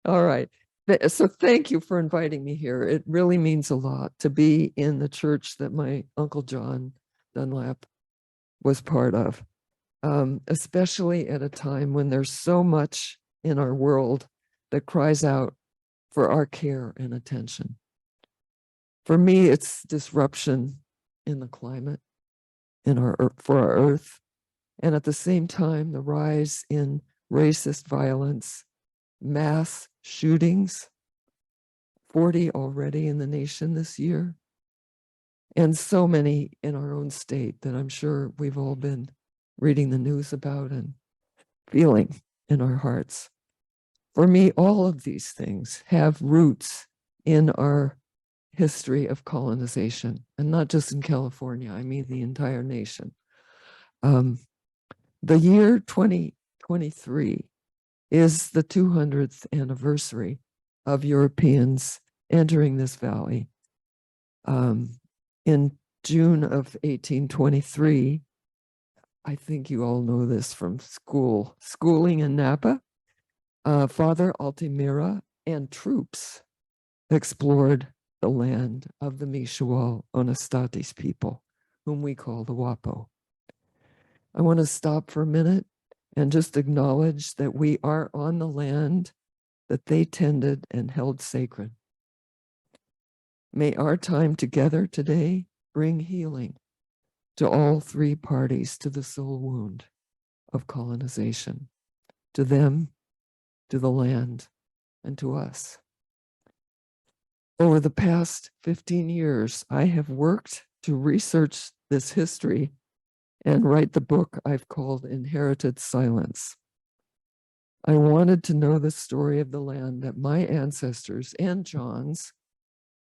All right. So thank you for inviting me here. It really means a lot to be in the church that my Uncle John Dunlap was part of, especially at a time when there's so much in our world that cries out for our care and attention. For me, it's disruption in the climate, for our earth, and at the same time, the rise in racist violence, mass shootings, 40 already in the nation this year, and so many in our own state that I'm sure we've all been reading the news about and feeling in our hearts. For me, all of these things have roots in our history of colonization, and not just in California, I mean the entire nation. The year 2023 is the 200th anniversary of Europeans entering this valley. In June of 1823, I think you all know this from schooling in Napa, Father Altamira and troops explored the land of the Michoal Onostatis people, whom we call the Wapo. I want to stop for a minute and just acknowledge that we are on the land that they tended and held sacred. May our time together today bring healing to all three parties to the soul wound of colonization, to them, to the land, and to us. Over the past 15 years, I have worked to research this history and write the book I've called Inherited Silence. I wanted to know the story of the land that my ancestors and John's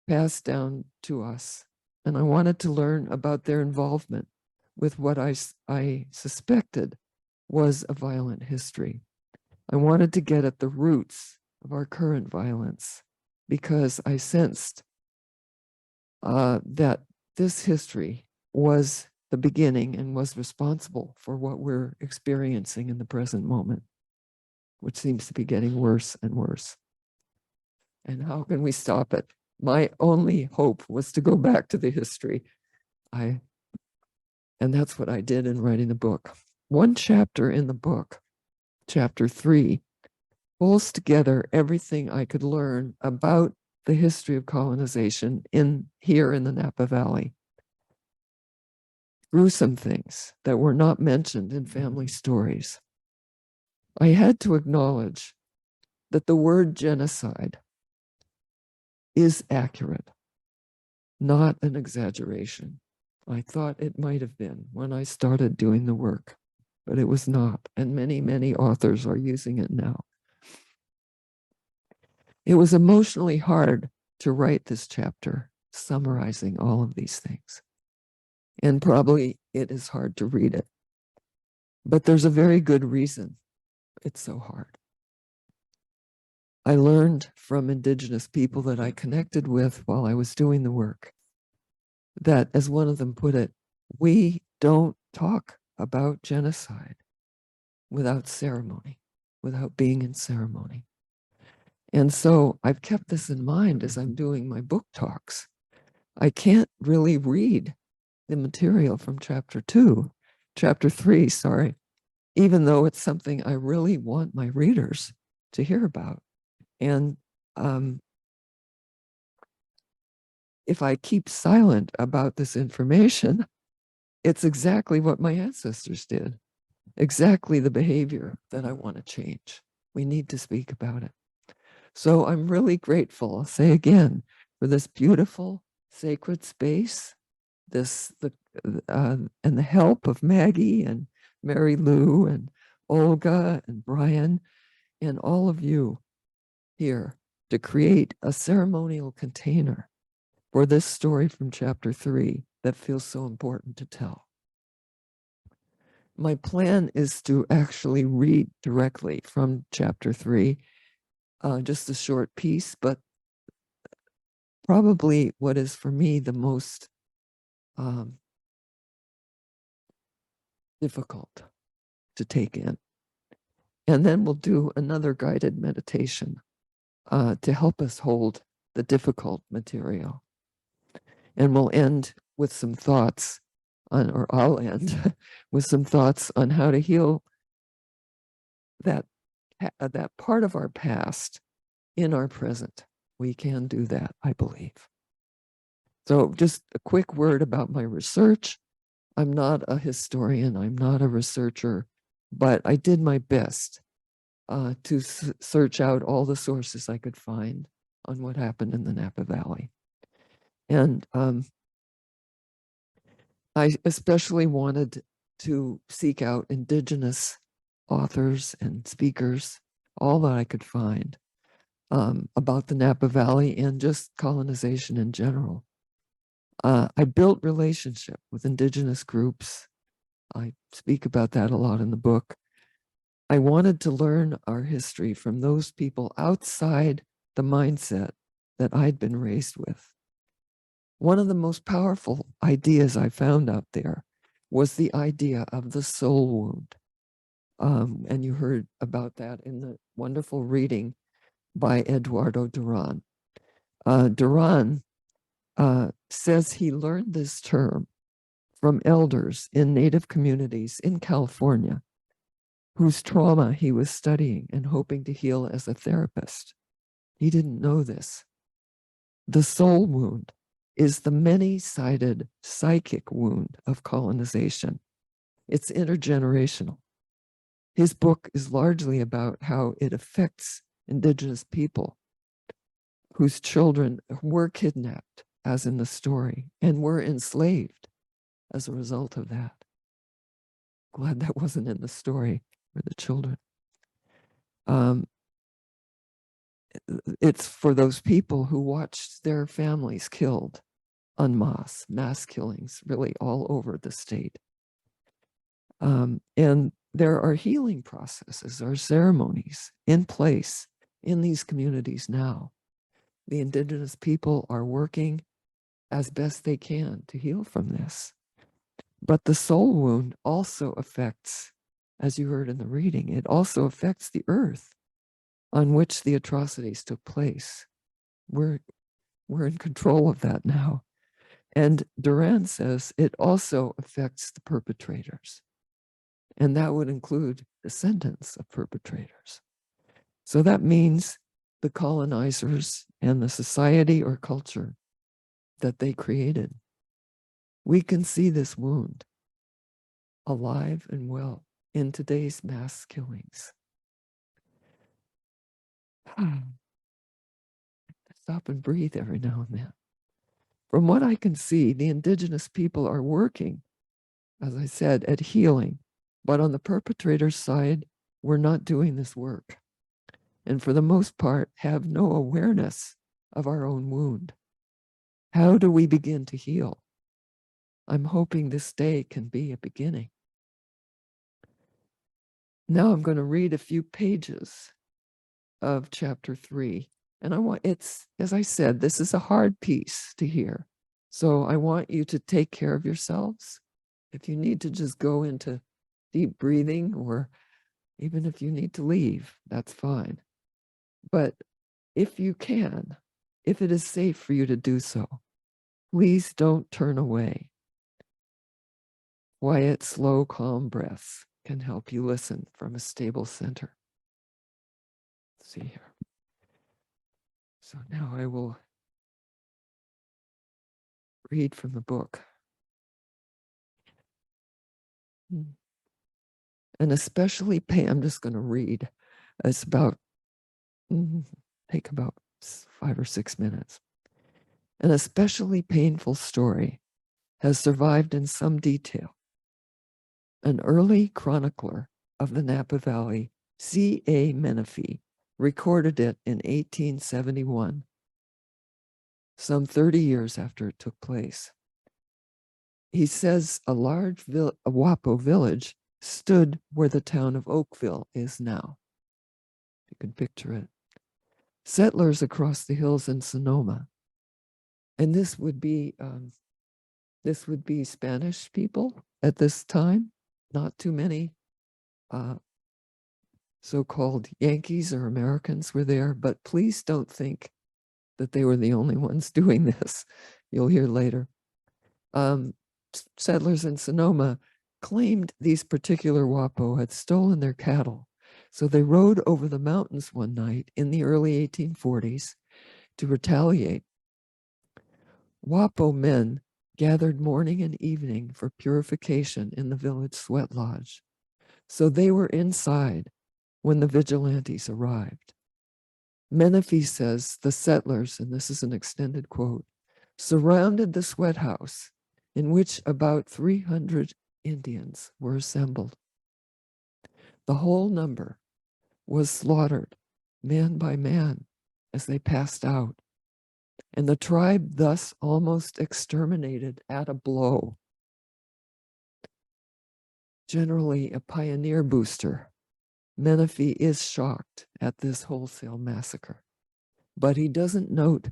passed down to us. And I wanted to learn about their involvement with what I suspected was a violent history. I wanted to get at the roots of our current violence because I sensed that this history was the beginning and was responsible for what we're experiencing in the present moment, which seems to be getting worse and worse. And how can we stop it? My only hope was to go back to the history. And that's what I did in writing the book. One chapter in the book, chapter 3, pulls together everything I could learn about the history of colonization here in the Napa Valley. Gruesome things that were not mentioned in family stories. I had to acknowledge that the word genocide is accurate, not an exaggeration. I thought it might have been when I started doing the work, but it was not, and many, many authors are using it now. It was emotionally hard to write this chapter, summarizing all of these things. And probably it is hard to read it. But there's a very good reason it's so hard. I learned from Indigenous people that I connected with while I was doing the work that, as one of them put it, we don't talk about genocide without ceremony, without being in ceremony. And so I've kept this in mind as I'm doing my book talks. I can't really read the material from chapter 3, sorry, even though it's something I really want my readers to hear about. And if I keep silent about this information, it's exactly what my ancestors did, exactly the behavior that I want to change. We need to speak about it. So I'm really grateful, I'll say again, for this beautiful sacred space, and the help of Maggie and Mary Lou and Olga and Brian and all of you here to create a ceremonial container for this story from chapter 3 that feels so important to tell. My plan is to actually read directly from chapter 3, just a short piece, but probably what is for me the most difficult to take in. And then we'll do another guided meditation to help us hold the difficult material. And we'll end with some thoughts on, or I'll end with some thoughts on how to heal that part of our past in our present. We can do that, I believe. So just a quick word about my research. I'm not a historian, I'm not a researcher, but I did my best to search out all the sources I could find on what happened in the Napa Valley. And I especially wanted to seek out indigenous authors and speakers, all that I could find about the Napa Valley and just colonization in general. I built relationship with indigenous groups. I speak about that a lot in the book. I wanted to learn our history from those people outside the mindset that I'd been raised with. One of the most powerful ideas I found out there was the idea of the soul wound. And you heard about that in the wonderful reading by Eduardo Duran. Duran says he learned this term from elders in Native communities in California whose trauma he was studying and hoping to heal as a therapist. He didn't know this. The soul wound is the many-sided psychic wound of colonization. It's intergenerational. His book is largely about how it affects indigenous people whose children were kidnapped, as in the story, and were enslaved as a result of that. Glad that wasn't in the story for the children. It's for those people who watched their families killed en masse, mass killings, really all over the state. And there are healing processes or ceremonies in place in these communities now. The indigenous people are working as best they can to heal from this. But the soul wound also affects, as you heard in the reading, it also affects the earth on which the atrocities took place. We're in control of that now. And Duran says it also affects the perpetrators. And that would include descendants of perpetrators. So that means the colonizers and the society or culture that they created. We can see this wound alive and well in today's mass killings. Stop and breathe every now and then. From what I can see, the indigenous people are working, as I said, at healing. But on the perpetrator's side, we're not doing this work. And for the most part, have no awareness of our own wound. How do we begin to heal? I'm hoping this day can be a beginning. Now I'm going to read a few pages of chapter 3. And it's, as I said, this is a hard piece to hear. So I want you to take care of yourselves. If you need to just go into deep breathing, or even if you need to leave, that's fine. But if you can, if it is safe for you to do so, please don't turn away. Quiet, slow, calm breaths can help you listen from a stable center. Let's see here. So now I will read from the book. And especially I'm just going to read. It's about, take about 5 or 6 minutes. An especially painful story has survived in some detail. An early chronicler of the Napa Valley, C.A. Menifee, recorded it in 1871, some 30 years after it took place. He says a large Wapo village stood where the town of Oakville is now. You can picture it. Settlers across the hills in Sonoma, and this would be Spanish people at this time. Not too many so-called Yankees or Americans were there, but please don't think that they were the only ones doing this. You'll hear later. Settlers in Sonoma claimed these particular Wapo had stolen their cattle. So they rode over the mountains one night in the early 1840s to retaliate. Wapo men gathered morning and evening for purification in the village sweat lodge. So they were inside when the vigilantes arrived. Menifee says the settlers, and this is an extended quote, surrounded the sweat house in which about 300 Indians were assembled. The whole number was slaughtered, man by man, as they passed out, and the tribe thus almost exterminated at a blow. Generally a pioneer booster, Menifee is shocked at this wholesale massacre, but he doesn't note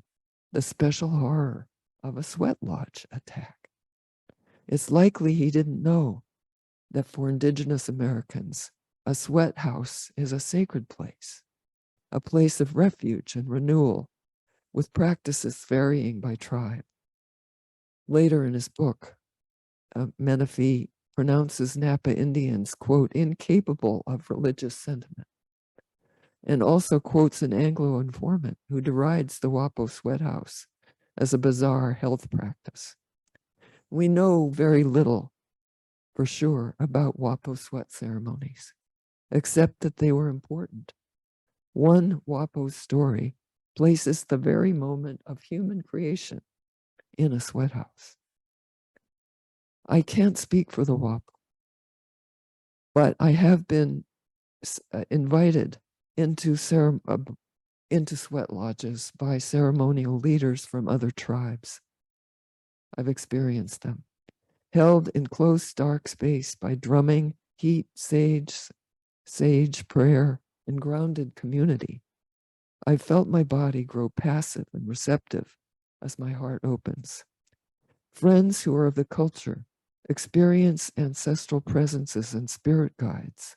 the special horror of a sweat lodge attack. It's likely he didn't know that for Indigenous Americans, a sweat house is a sacred place, a place of refuge and renewal, with practices varying by tribe. Later in his book, Menifee pronounces Napa Indians, quote, incapable of religious sentiment, and also quotes an Anglo informant who derides the Wapo sweat house as a bizarre health practice. We know very little for sure about Wapo sweat ceremonies, except that they were important. One Wapo story places the very moment of human creation in a sweat house. I can't speak for the Wapo, but I have been invited into sweat lodges by ceremonial leaders from other tribes. I've experienced them, held in close, dark space by drumming, heat, sage, prayer, and grounded community. I felt my body grow passive and receptive as my heart opens. Friends who are of the culture experience ancestral presences and spirit guides.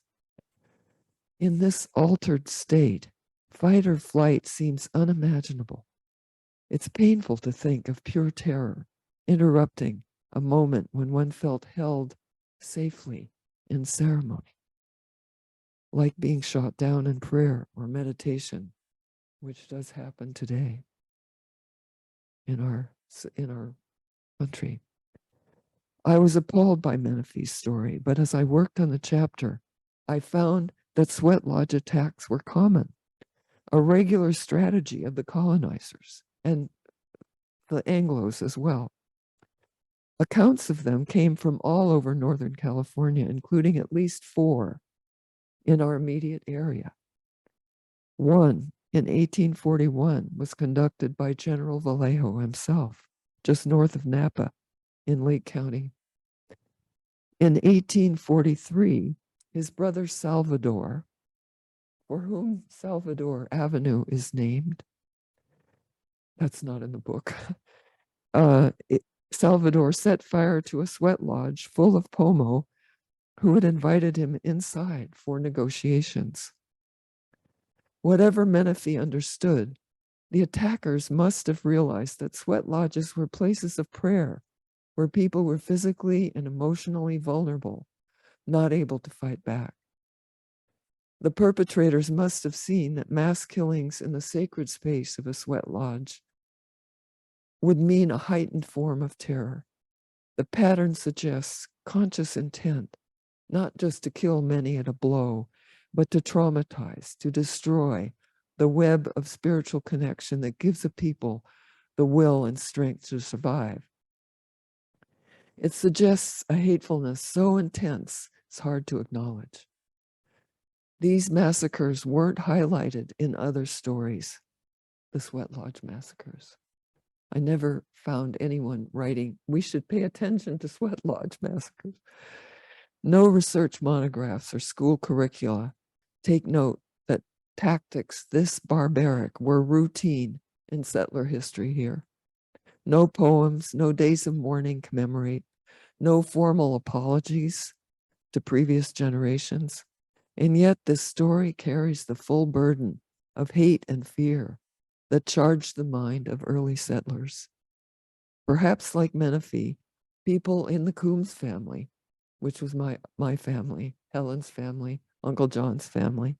In this altered state, fight or flight seems unimaginable. It's painful to think of pure terror interrupting a moment when one felt held safely in ceremony, like being shot down in prayer or meditation, which does happen today in our country. I was appalled by Menifee's story, but as I worked on the chapter, I found that sweat lodge attacks were common, a regular strategy of the colonizers and the Anglos as well. Accounts of them came from all over Northern California, including at least 4 in our immediate area. One in 1841 was conducted by General Vallejo himself, just north of Napa in Lake County. In 1843, his brother Salvador, for whom Salvador Avenue is named, that's not in the book, Salvador set fire to a sweat lodge full of Pomo who had invited him inside for negotiations. Whatever Menifee understood, the attackers must have realized that sweat lodges were places of prayer where people were physically and emotionally vulnerable, not able to fight back. The perpetrators must have seen that mass killings in the sacred space of a sweat lodge would mean a heightened form of terror. The pattern suggests conscious intent, not just to kill many at a blow, but to traumatize, to destroy the web of spiritual connection that gives a people the will and strength to survive. It suggests a hatefulness so intense, it's hard to acknowledge. These massacres weren't highlighted in other stories, the sweat lodge massacres. I never found anyone writing, we should pay attention to sweat lodge massacres. No research monographs or school curricula take note that tactics this barbaric were routine in settler history here. No poems, no days of mourning commemorate, no formal apologies to previous generations. And yet this story carries the full burden of hate and fear that charged the mind of early settlers. Perhaps like Menifee, people in the Coombs family, which was my family, Helen's family, Uncle John's family,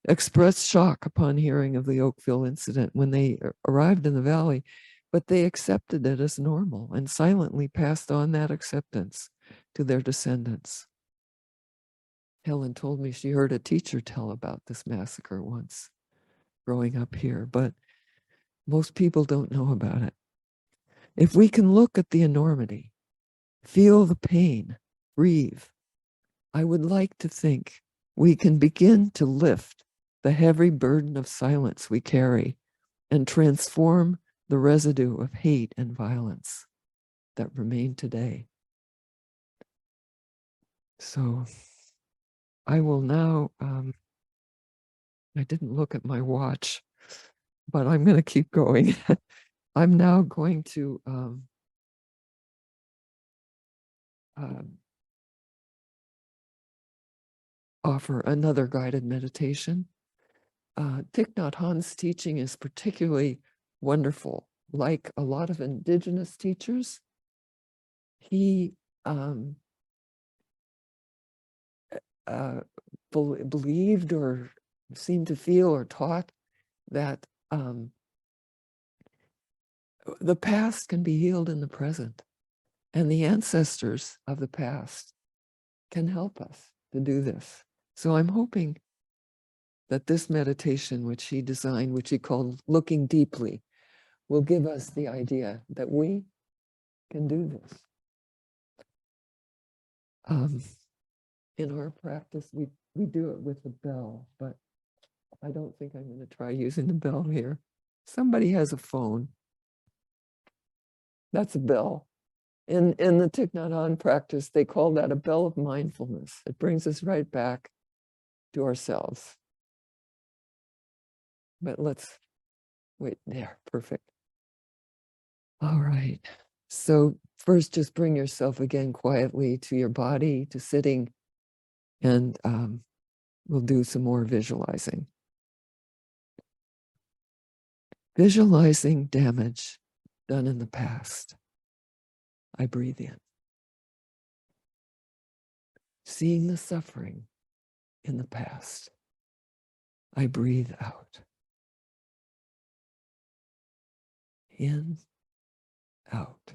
expressed shock upon hearing of the Oakville incident when they arrived in the valley, but they accepted it as normal and silently passed on that acceptance to their descendants. Helen told me she heard a teacher tell about this massacre once growing up here, but most people don't know about it. If we can look at the enormity, feel the pain, grieve, I would like to think we can begin to lift the heavy burden of silence we carry and transform the residue of hate and violence that remain today. So I will now, I didn't look at my watch, but I'm going to keep going. I'm now going to offer another guided meditation. Thich Nhat Hanh's teaching is particularly wonderful. Like a lot of indigenous teachers, he believed or seemed to feel or taught that the past can be healed in the present, and the ancestors of the past can help us to do this. So I'm hoping that this meditation, which he designed, which he called Looking Deeply, will give us the idea that we can do this. In our practice, we do it with the bell, but I don't think I'm going to try using the bell here. Somebody has a phone. That's a bell. In the Thich Nhat Hanh practice, they call that a bell of mindfulness. It brings us right back to ourselves. But let's wait there. Perfect. All right. So first, just bring yourself again quietly to your body, to sitting, and we'll do some more visualizing. Visualizing damage done in the past. I breathe in. Seeing the suffering in the past. I breathe out. In, out.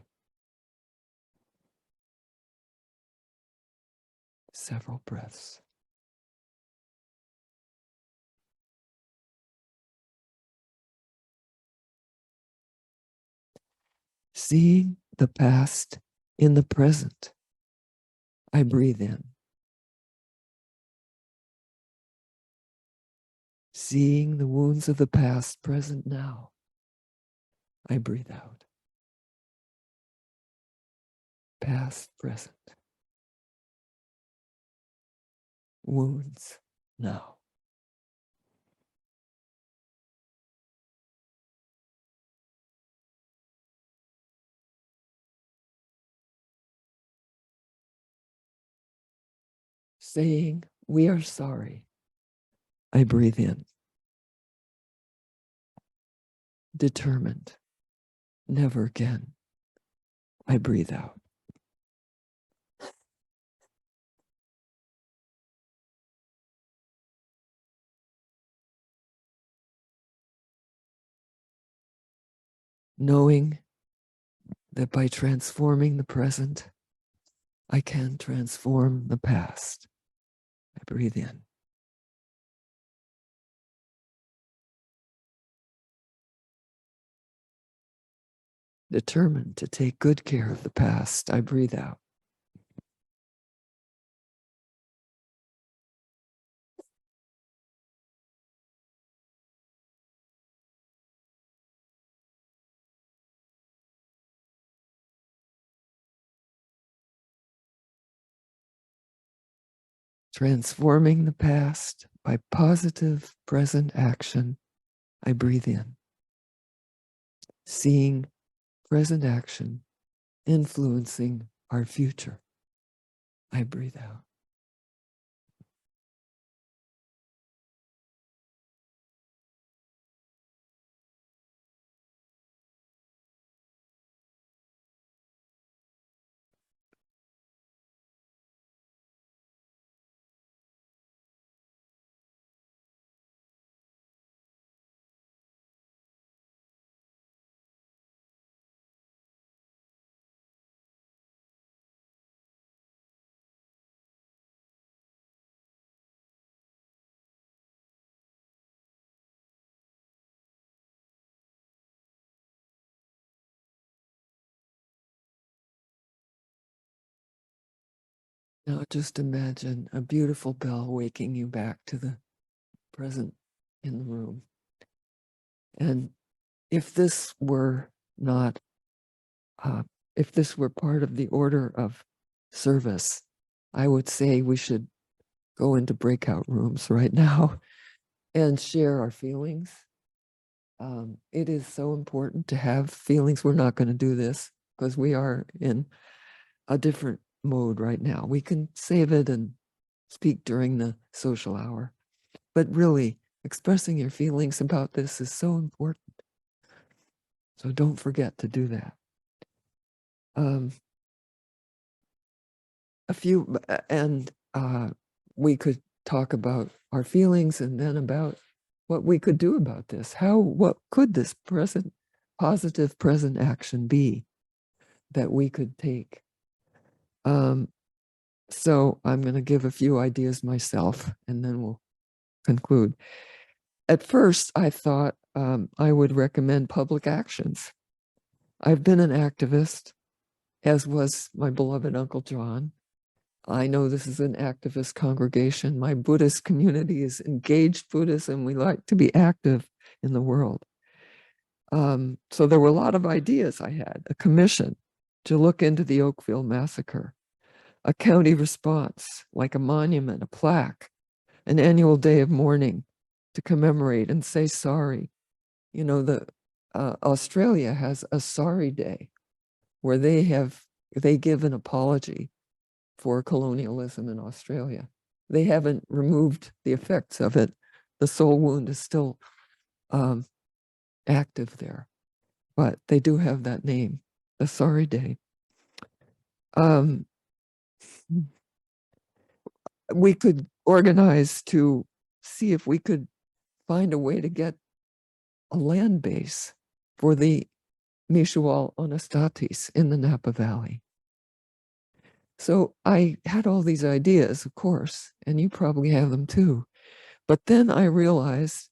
Several breaths. Seeing the past in the present. I breathe in. Seeing the wounds of the past present now. I breathe out. Past, present. Wounds now. Saying, we are sorry. I breathe in. Determined. Never again. I breathe out. Knowing that by transforming the present, I can transform the past. I breathe in. Determined to take good care of the past, I breathe out. Transforming the past by positive present action, I breathe in. Seeing present action influencing our future, I breathe out. Now just imagine a beautiful bell waking you back to the present in the room. And if this were not, if this were part of the order of service, I would say we should go into breakout rooms right now and share our feelings. It is so important to have feelings. We're not going to do this because we are in a different mode right now. We can save it and speak during the social hour. But really, expressing your feelings about this is so important. So don't forget to do that. We could talk about our feelings and then about what we could do about this. What could this positive present action be that we could take? So I'm going to give a few ideas myself and then we'll conclude. At first, I thought I would recommend public actions. I've been an activist, as was my beloved Uncle John. I know this is an activist congregation. My Buddhist community is engaged Buddhism. We like to be active in the world. So there were a lot of ideas I had. A commission to look into the Oakville massacre, a county response, like a monument, a plaque, an annual day of mourning to commemorate and say sorry. You know, Australia has a sorry day where they give an apology for colonialism in Australia. They haven't removed the effects of it. The soul wound is still active there, but they do have that name, the Sorry Day. We could organize to see if we could find a way to get a land base for the Mishual Onostatis in the Napa Valley. So I had all these ideas, of course, and you probably have them too. But then I realized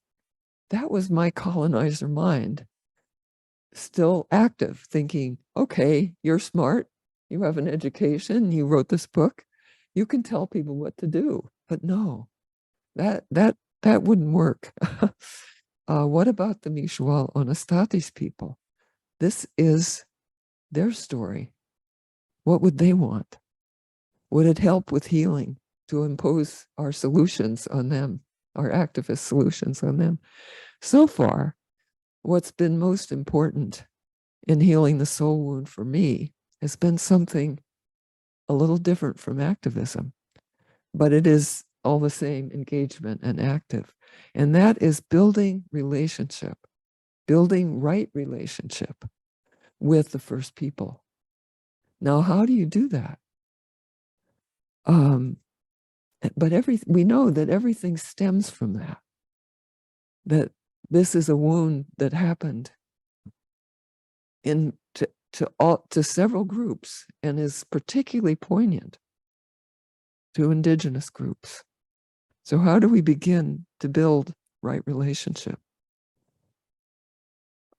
that was my colonizer mind still active, thinking, okay, you're smart, you have an education, you wrote this book, you can tell people what to do. But no, that wouldn't work. What about the Mishual Onostatis people? This is their story. What would they want? Would it help with healing to impose our solutions on them, our activist solutions on them? So far, what's been most important in healing the soul wound for me has been something a little different from activism, but it is all the same engagement and active. And that is building relationship, building right relationship with the first people. Now, how do you do that? But we know that everything stems from that this is a wound that happened to several groups and is particularly poignant to indigenous groups. So how do we begin to build right relationship?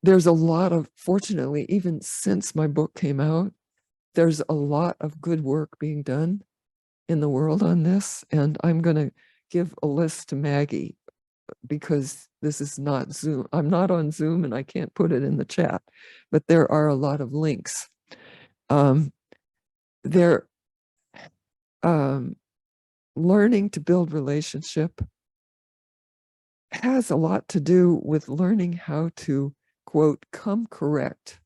There's a lot of, fortunately, even since my book came out, there's a lot of good work being done in the world on this. And I'm going to give a list to Maggie because this is not Zoom. I'm not on Zoom and I can't put it in the chat, but there are a lot of links. They're learning to build relationship has a lot to do with learning how to, quote, come correct.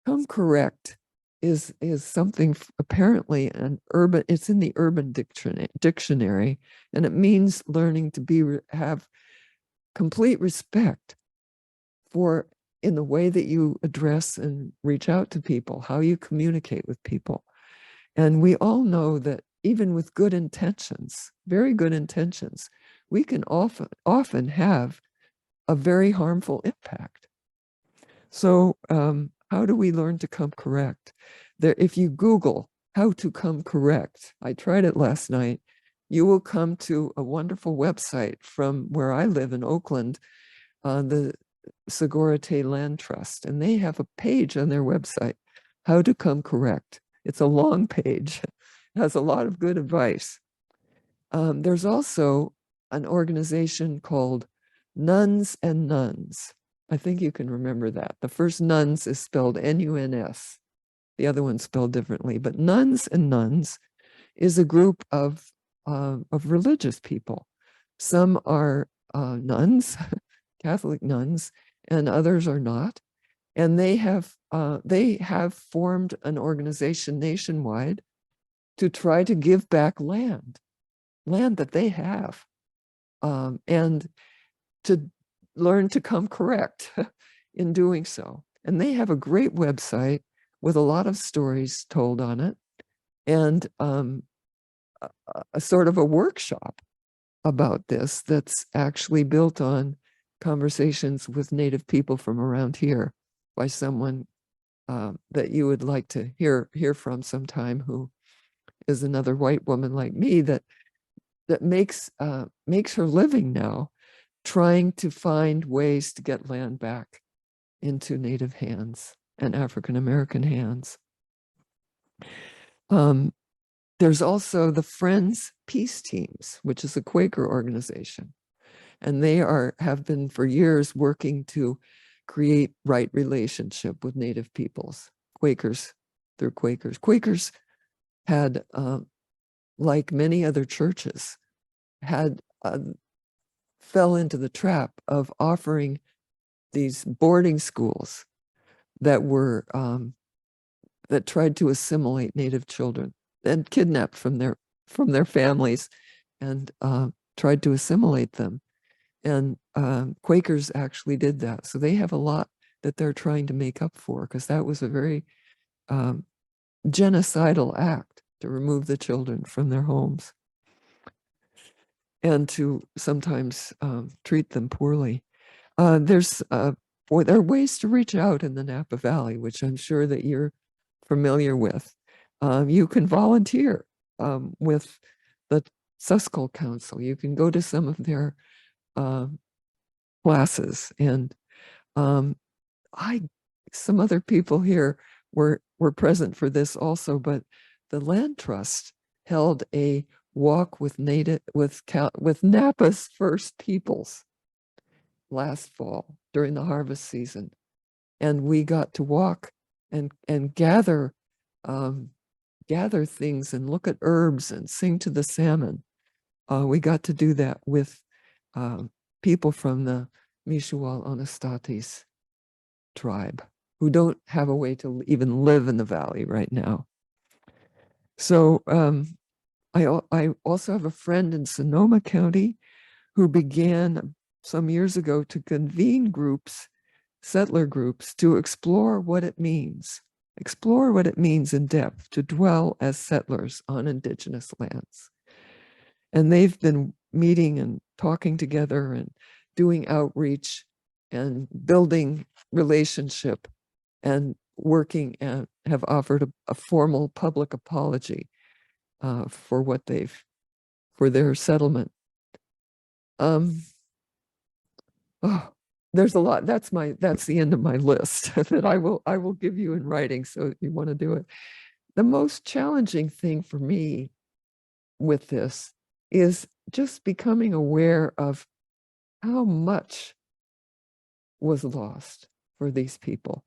Come correct is something apparently it's in the Urban Dictionary, and it means learning to have complete respect for in the way that you address and reach out to people, how you communicate with people. And we all know that even with good intentions, very good intentions, we can often have a very harmful impact. So how do we learn to come correct? If you Google how to come correct, I tried it last night, you will come to a wonderful website from where I live in Oakland, the Segurite Land Trust, and they have a page on their website, how to come correct. It's a long page, has a lot of good advice. There's also an organization called Nuns and Nuns. I think you can remember that. The first nuns is spelled N-U-N-S. The other one's spelled differently, but Nuns and Nuns is a group of religious people. Some are nuns, Catholic nuns, and others are not. And they have formed an organization nationwide to try to give back land that they have, and to learn to come correct in doing so. And they have a great website with a lot of stories told on it, and a sort of a workshop about this that's actually built on conversations with Native people from around here by someone that you would like to hear from sometime, who is another white woman like me that makes her living now trying to find ways to get land back into Native hands and African American hands. There's also the Friends Peace Teams, which is a Quaker organization. And they have been for years working to create right relationship with Native peoples. Quakers, they're Quakers. Quakers had, like many other churches, fell into the trap of offering these boarding schools that were that tried to assimilate Native children and kidnapped from their families and tried to assimilate them. And Quakers actually did that. So they have a lot that they're trying to make up for, because that was a very genocidal act to remove the children from their homes and to sometimes treat them poorly. There are ways to reach out in the Napa Valley, which I'm sure that you're familiar with. You can volunteer with the Susquehanna Council. You can go to some of their classes, and some other people here were present for this also, but the Land Trust held a walk with Napa's First Peoples last fall during the harvest season, and we got to walk and gather things and look at herbs and sing to the salmon. We got to do that with people from the Mishual Anastatis tribe, who don't have a way to even live in the valley right now. So I also have a friend in Sonoma County who began some years ago to convene groups, settler groups, to explore what it means in depth to dwell as settlers on indigenous lands. And they've been meeting and talking together and doing outreach and building relationship and working, and have offered a formal public apology for their settlement. There's a lot. That's the end of my list that I will give you in writing, so if you want to do it. The most challenging thing for me with this is just becoming aware of how much was lost for these people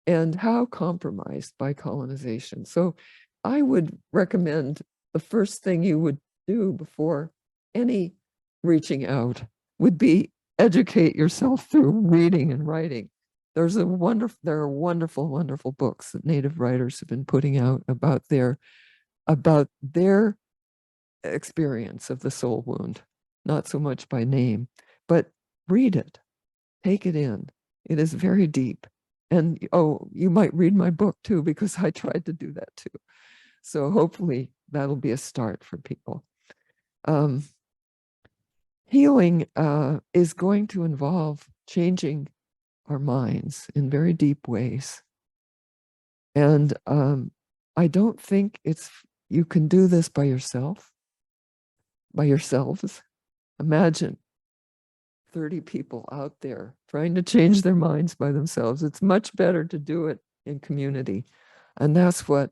and how compromised by colonization. So I would recommend the first thing you would do before any reaching out would be educate yourself through reading and writing. There are wonderful, wonderful books that Native writers have been putting out about their experience of the soul wound, not so much by name, but read it, take it in. It is very deep. And you might read my book too, because I tried to do that too. So hopefully that'll be a start for people. Healing is going to involve changing our minds in very deep ways. And I don't think you can do this by yourselves. Imagine 30 people out there trying to change their minds by themselves. It's much better to do it in community. And that's what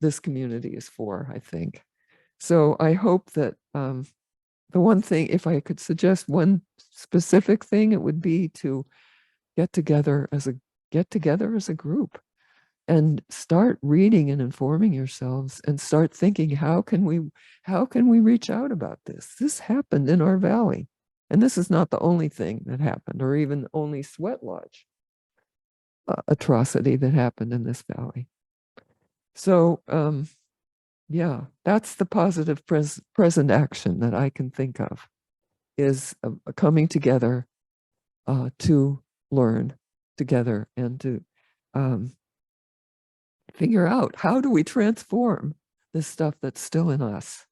this community is for, I think. So I hope that the one thing, if I could suggest one specific thing, it would be to get together as a group and start reading and informing yourselves and start thinking, how can we reach out about this? This happened in our valley. And this is not the only thing that happened, or even only sweat lodge atrocity that happened in this valley. So yeah, that's the positive present action that I can think of, is coming together to learn together and to figure out, how do we transform this stuff that's still in us.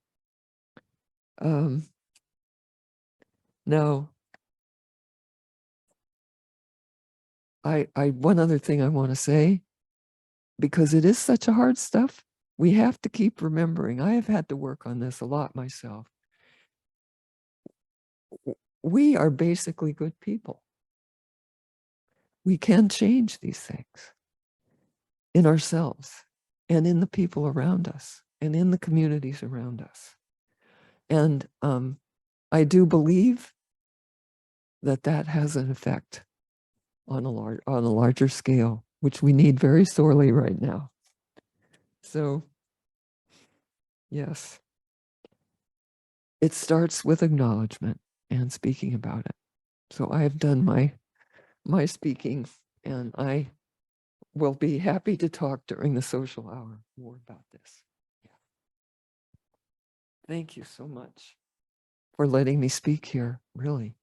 Now, one other thing I want to say, because it is such a hard stuff, we have to keep remembering, I have had to work on this a lot myself. We are basically good people. We can change these things in ourselves and in the people around us and in the communities around us. And I do believe that that has an effect on a larger scale, which we need very sorely right now. So, yes, it starts with acknowledgement and speaking about it. So I have done my speaking, and I will be happy to talk during the social hour more about this. Yeah. Thank you so much for letting me speak here, really.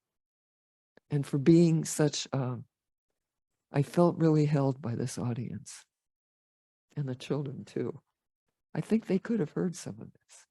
And for being such, I felt really held by this audience, and the children too. I think they could have heard some of this.